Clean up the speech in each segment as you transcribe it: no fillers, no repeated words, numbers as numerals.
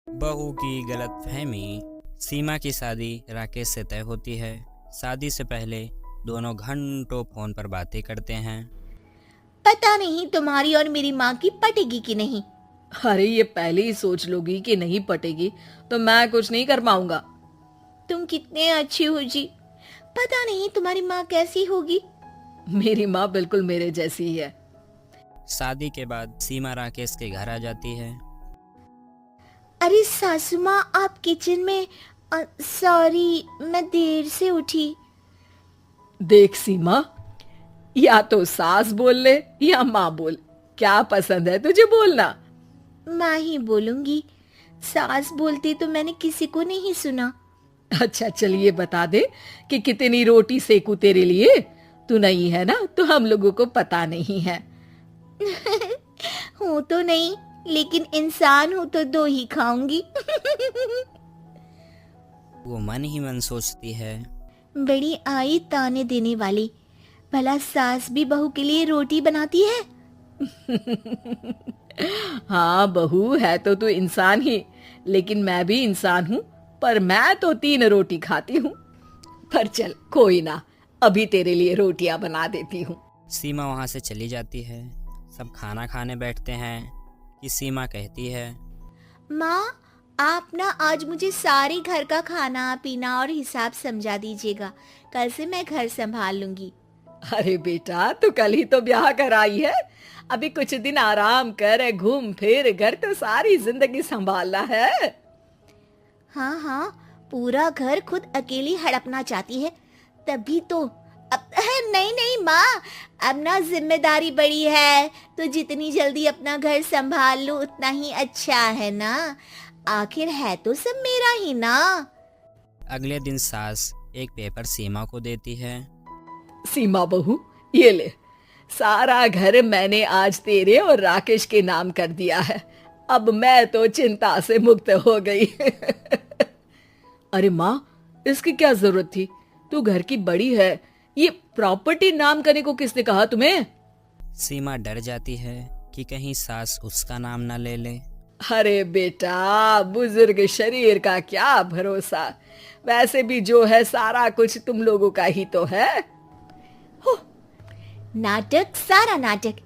बहू की गलतफहमी। सीमा की शादी राकेश से तय होती है। शादी से पहले दोनों घंटों फोन पर बातें करते हैं। पता नहीं तुम्हारी और मेरी माँ की पटेगी कि नहीं। अरे ये पहले ही सोच लोगी कि नहीं पटेगी तो मैं कुछ नहीं कर पाऊंगा। तुम कितने अच्छी हो जी। पता नहीं तुम्हारी माँ कैसी होगी। मेरी माँ बिल्कुल मेरे जैसी ही है। शादी के बाद सीमा राकेश के घर आ जाती है। अरे सासू माँ आप किचन में। सॉरी मैं देर से उठी। देख सीमा, या तो सास बोल ले या माँ बोल, क्या पसंद है तुझे बोलना। मैं ही बोलूंगी। सास बोलती तो मैंने किसी को नहीं सुना। अच्छा चलिए बता दे कि कितनी रोटी सेकू तेरे लिए। तू नहीं है ना तो हम लोगों को पता नहीं है। हूँ तो नहीं, लेकिन इंसान हूँ तो दो ही खाऊंगी। वो मन ही मन सोचती है, बड़ी आई ताने देने वाली। भला सास भी बहू के लिए रोटी बनाती है। हाँ बहू है तो तू इंसान ही, लेकिन मैं भी इंसान हूँ, पर मैं तो 3 रोटी खाती हूँ। पर चल कोई ना, अभी तेरे लिए रोटियां बना देती हूँ। सीमा वहाँ से चली जाती है। सब खाना खाने बैठते हैं कि सीमा कहती है, माँ आप ना आज मुझे सारे घर का खाना पीना और हिसाब समझा दीजिएगा। कल से मैं घर संभाल लूंगी। अरे बेटा तू कल ही तो ब्याह कर आई है, अभी कुछ दिन आराम कर, घूम फिर, घर तो सारी जिंदगी संभालना है। हाँ हाँ, पूरा घर खुद अकेली हड़पना चाहती है तभी तो। अब नहीं नहीं माँ, अब ना जिम्मेदारी बड़ी है तो जितनी जल्दी अपना घर संभाल लूं उतना ही अच्छा है ना। आखिर है तो सब मेरा ही ना। अगले दिन सास एक पेपर सीमा को देती है। सीमा बहू ये ले, सारा घर मैंने आज तेरे और राकेश के नाम कर दिया है। अब मैं तो चिंता से मुक्त हो गई। अरे माँ, इसकी क्या जरूरत थी? तू घर की बड़ी है, ये प्रॉपर्टी नाम करने को किसने कहा तुम्हें? सीमा डर जाती है कि कहीं सास उसका नाम ना ले ले। अरे बेटा, बुजुर्ग शरीर का क्या भरोसा। वैसे भी जो है सारा कुछ तुम लोगों का ही तो है। नाटक सारा नाटक।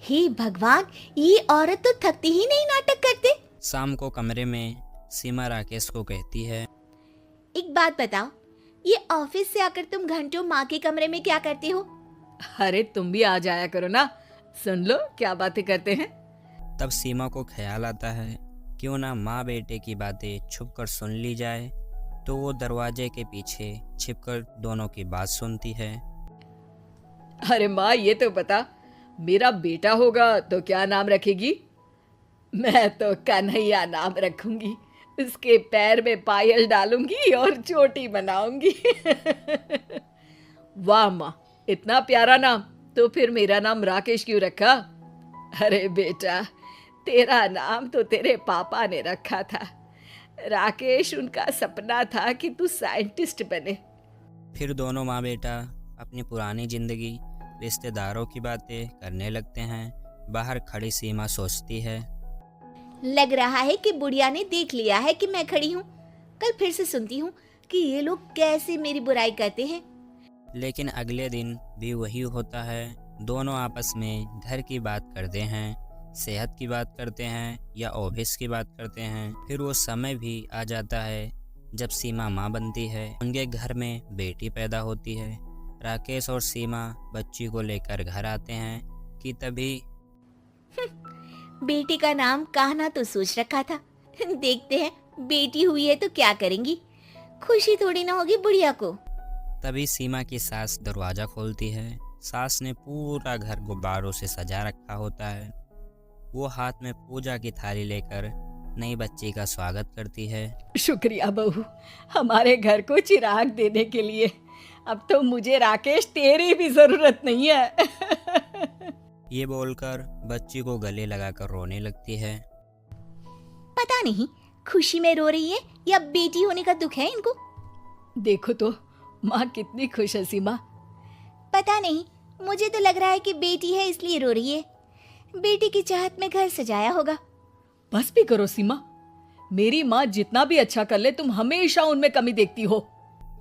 हे भगवान, ये औरत तो थकती ही नहीं नाटक करते। शाम को कमरे में सीमा राकेश को कहती है, एक बात बताओ, ये ऑफिस से आकर तुम घंटों माँ के कमरे में क्या करते हो? अरे तुम भी आ जाया करो ना, सुन लो क्या बातें करते हैं। तब सीमा को ख्याल आता है क्यों ना माँ बेटे की बातें छुपकर सुन ली जाए। तो वो दरवाजे के पीछे छिपकर दोनों की बात सुनती है। अरे माँ ये तो बता, मेरा बेटा होगा तो क्या नाम रखेगी? मैं तो कन्हैया नाम रखूंगी, उसके पैर में पायल डालूंगी और चोटी बनाऊंगी। वाह माँ, इतना प्यारा नाम। तो फिर मेरा नाम राकेश क्यों रखा? अरे बेटा, तेरा नाम तो तेरे पापा ने रखा था। राकेश उनका सपना था कि तू साइंटिस्ट बने। फिर दोनों माँ बेटा अपनी पुरानी जिंदगी, रिश्तेदारों की बातें करने लगते हैं। बाहर खड़ी सीमा सोचती है, लग रहा है कि बुढ़िया ने देख लिया है कि मैं खड़ी हूँ। कल फिर से सुनती हूँ कि ये लोग कैसे मेरी बुराई करते हैं। लेकिन अगले दिन भी वही होता है। दोनों आपस में घर की बात करते हैं, सेहत की बात करते हैं या ऑफिस की बात करते हैं। फिर वो समय भी आ जाता है जब सीमा माँ बनती है। उनके घर में बेटी पैदा होती है। राकेश और सीमा बच्ची को लेकर घर आते हैं कि तभी बेटी का नाम कान्हा तो सोच रखा था। देखते हैं बेटी हुई है तो क्या करेंगी। खुशी थोड़ी ना होगी बुढ़िया को। तभी सीमा की सास दरवाजा खोलती है। सास ने पूरा घर गुब्बारों से सजा रखा होता है। वो हाथ में पूजा की थाली लेकर नई बच्ची का स्वागत करती है। शुक्रिया बहू, हमारे घर को चिराग देने के लिए। अब तो मुझे राकेश तेरी भी जरूरत नहीं है। ये बोलकर बच्ची को गले लगाकर रोने लगती है। पता नहीं खुशी में रो रही है या बेटी होने का दुख है इनको। देखो तो माँ कितनी खुश है सीमा। पता नहीं, मुझे तो लग रहा है कि बेटी है इसलिए रो रही है। बेटी की चाहत में घर सजाया होगा। बस भी करो सीमा, मेरी माँ जितना भी अच्छा कर ले तुम हमेशा उनमें कमी देखती हो।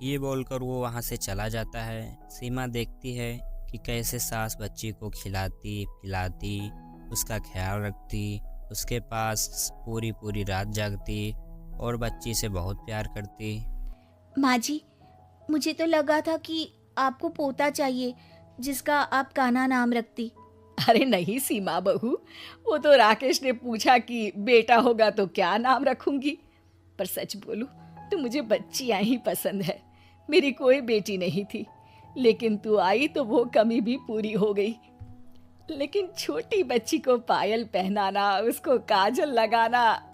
ये बोलकर वो वहाँ से चला जाता है। सीमा देखती है कि कैसे सास बच्ची को खिलाती पिलाती, उसका ख्याल रखती, उसके पास पूरी पूरी रात जागती और बच्ची से बहुत प्यार करती। माँ जी, मुझे तो लगा था कि आपको पोता चाहिए जिसका आप कान्हा नाम रखती। अरे नहीं सीमा बहू, वो तो राकेश ने पूछा कि बेटा होगा तो क्या नाम रखूंगी। पर सच बोलूं तो मुझे बच्चियां ही पसंद है। मेरी कोई बेटी नहीं थी, लेकिन तू आई तो वो कमी भी पूरी हो गई। लेकिन छोटी बच्ची को पायल पहनाना, उसको काजल लगाना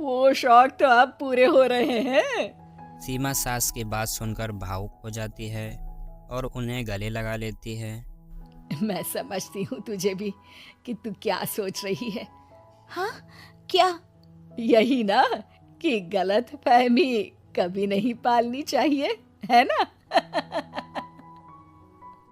वो शौक तो अब पूरे हो रहे हैं। सीमा सास की बात सुनकर भावुक हो जाती है और उन्हें गले लगा लेती है। मैं समझती हूँ तुझे भी कि तू क्या सोच रही है। हाँ, क्या? यही ना कि गलत फहमी कभी नहीं पालनी चाहिए, है ना?